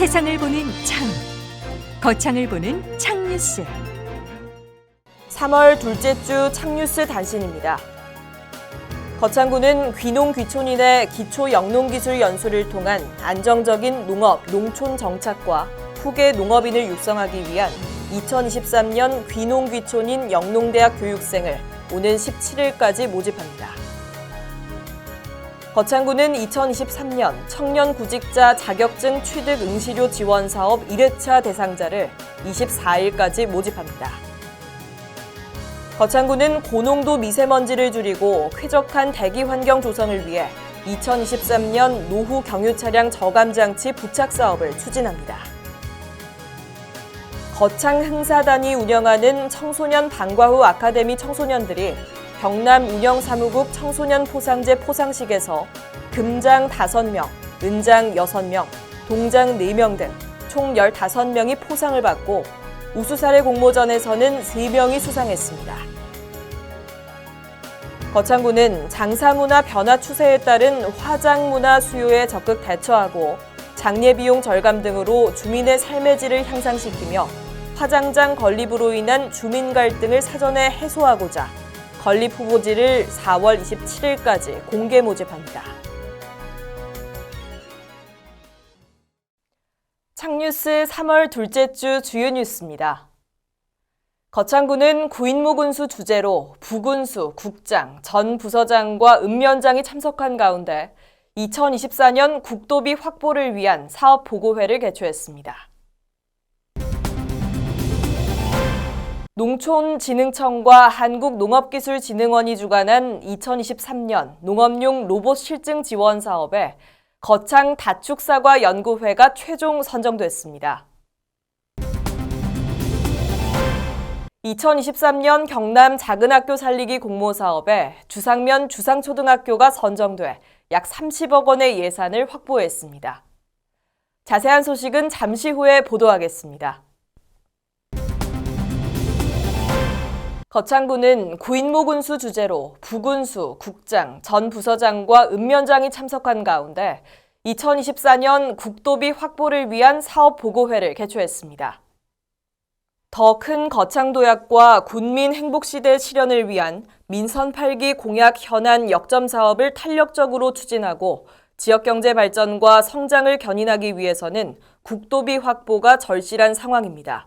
세상을 보는 창, 거창을 보는 창뉴스. 3월 둘째 주 창뉴스 단신입니다. 거창구는 귀농 귀촌인의 기초 영농기술 연수를 통한 안정적인 농업, 농촌 정착과 후계 농업인을 육성하기 위한 2023년 귀농 귀촌인 영농대학 교육생을 오는 17일까지 모집합니다. 거창구는 2023년 청년 구직자 자격증 취득 응시료 지원 사업 1회차 대상자를 24일까지 모집합니다. 거창구는 고농도 미세먼지를 줄이고 쾌적한 대기 환경 조성을 위해 2023년 노후 경유 차량 저감 장치 부착 사업을 추진합니다. 거창 흥사단이 운영하는 청소년 방과 후 아카데미 청소년들이 경남 운영사무국 청소년 포상제 포상식에서 금장 5명, 은장 6명, 동장 4명 등 총 15명이 포상을 받고 우수사례 공모전에서는 3명이 수상했습니다. 거창구는 장사문화 변화 추세에 따른 화장문화 수요에 적극 대처하고 장례비용 절감 등으로 주민의 삶의 질을 향상시키며 화장장 건립으로 인한 주민 갈등을 사전에 해소하고자 건립 후보지를 4월 27일까지 공개 모집합니다. 창뉴스 3월 둘째 주 주요 뉴스입니다. 거창구는 구인무 군수 주재로 부군수, 국장, 전 부서장과 읍면장이 참석한 가운데 2024년 국도비 확보를 위한 사업 보고회를 개최했습니다. 농촌진흥청과 한국농업기술진흥원이 주관한 2023년 농업용 로봇 실증 지원 사업에 거창 다축사과 연구회가 최종 선정됐습니다. 2023년 경남 작은학교 살리기 공모사업에 주상면 주상초등학교가 선정돼 약 30억 원의 예산을 확보했습니다. 자세한 소식은 잠시 후에 보도하겠습니다. 거창구는 구인무 군수 주재로 부군수, 국장, 전 부서장과 읍면장이 참석한 가운데 2024년 국도비 확보를 위한 사업 보고회를 개최했습니다. 더 큰 거창도약과 군민 행복시대 실현을 위한 민선 8기 공약 현안 역점 사업을 탄력적으로 추진하고 지역경제 발전과 성장을 견인하기 위해서는 국도비 확보가 절실한 상황입니다.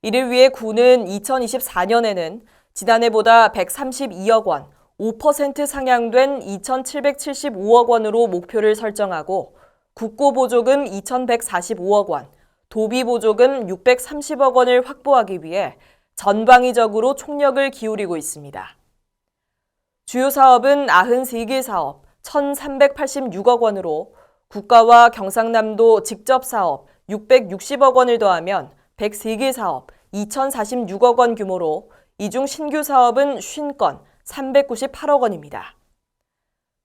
이를 위해 구는 2024년에는 지난해보다 132억 원, 5% 상향된 2,775억 원으로 목표를 설정하고 국고보조금 2,145억 원, 도비보조금 630억 원을 확보하기 위해 전방위적으로 총력을 기울이고 있습니다. 주요 사업은 93개 사업, 1,386억 원으로 국가와 경상남도 직접 사업 660억 원을 더하면 103개 사업, 2,046억 원 규모로 이 중 신규 사업은 50건, 398억 원입니다.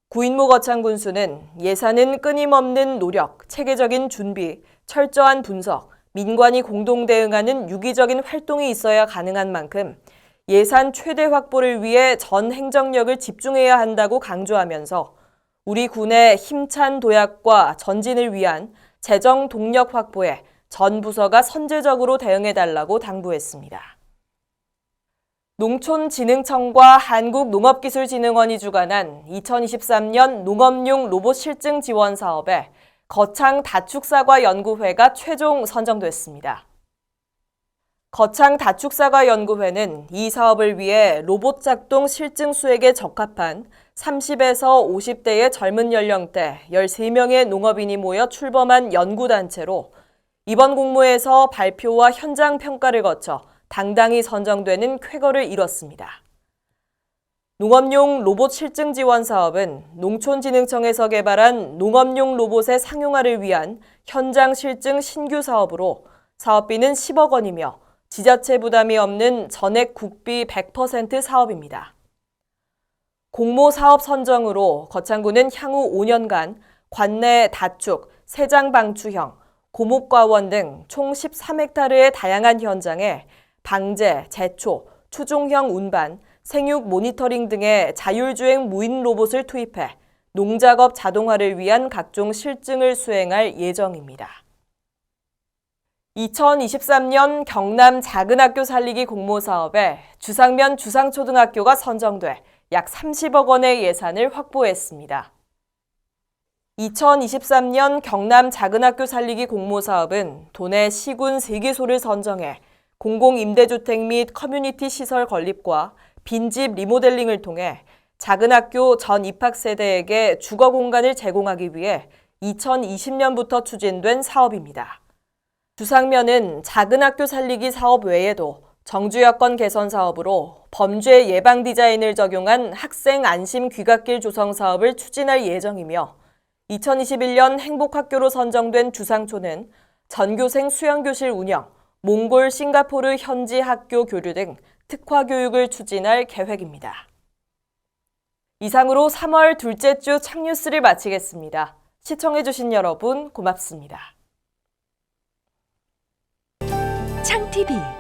구인무 거창군수는 예산은 끊임없는 노력, 체계적인 준비, 철저한 분석, 민관이 공동 대응하는 유기적인 활동이 있어야 가능한 만큼 예산 최대 확보를 위해 전 행정력을 집중해야 한다고 강조하면서 우리 군의 힘찬 도약과 전진을 위한 재정 동력 확보에 전 부서가 선제적으로 대응해달라고 당부했습니다. 농촌진흥청과 한국농업기술진흥원이 주관한 2023년 농업용 로봇 실증 지원 사업에 거창 다축사과 연구회가 최종 선정됐습니다. 거창 다축사과 연구회는 이 사업을 위해 로봇 작동 실증 수액에 적합한 30에서 50대의 젊은 연령대 13명의 농업인이 모여 출범한 연구단체로 이번 공모에서 발표와 현장 평가를 거쳐 당당히 선정되는 쾌거를 이뤘습니다. 농업용 로봇 실증 지원 사업은 농촌진흥청에서 개발한 농업용 로봇의 상용화를 위한 현장 실증 신규 사업으로 사업비는 10억 원이며 지자체 부담이 없는 전액 국비 100% 사업입니다. 공모 사업 선정으로 거창구는 향후 5년간 관내 다축, 세장 방추형, 고목과원 등 총 13헥타르의 다양한 현장에 방제, 제초, 추종형 운반, 생육 모니터링 등의 자율주행 무인 로봇을 투입해 농작업 자동화를 위한 각종 실증을 수행할 예정입니다. 2023년 경남 작은학교 살리기 공모사업에 주상면 주상초등학교가 선정돼 약 30억 원의 예산을 확보했습니다. 2023년 경남 작은학교 살리기 공모사업은 도내 시군 3개소를 선정해 공공임대주택 및 커뮤니티 시설 건립과 빈집 리모델링을 통해 작은학교 전 입학세대에게 주거 공간을 제공하기 위해 2020년부터 추진된 사업입니다. 주상면은 작은학교 살리기 사업 외에도 정주여건 개선 사업으로 범죄 예방 디자인을 적용한 학생 안심 귀갓길 조성 사업을 추진할 예정이며 2021년 행복학교로 선정된 주상초는 전교생 수영교실 운영, 몽골, 싱가포르 현지 학교 교류 등 특화 교육을 추진할 계획입니다. 이상으로 3월 둘째 주 창뉴스를 마치겠습니다. 시청해주신 여러분 고맙습니다. 창TV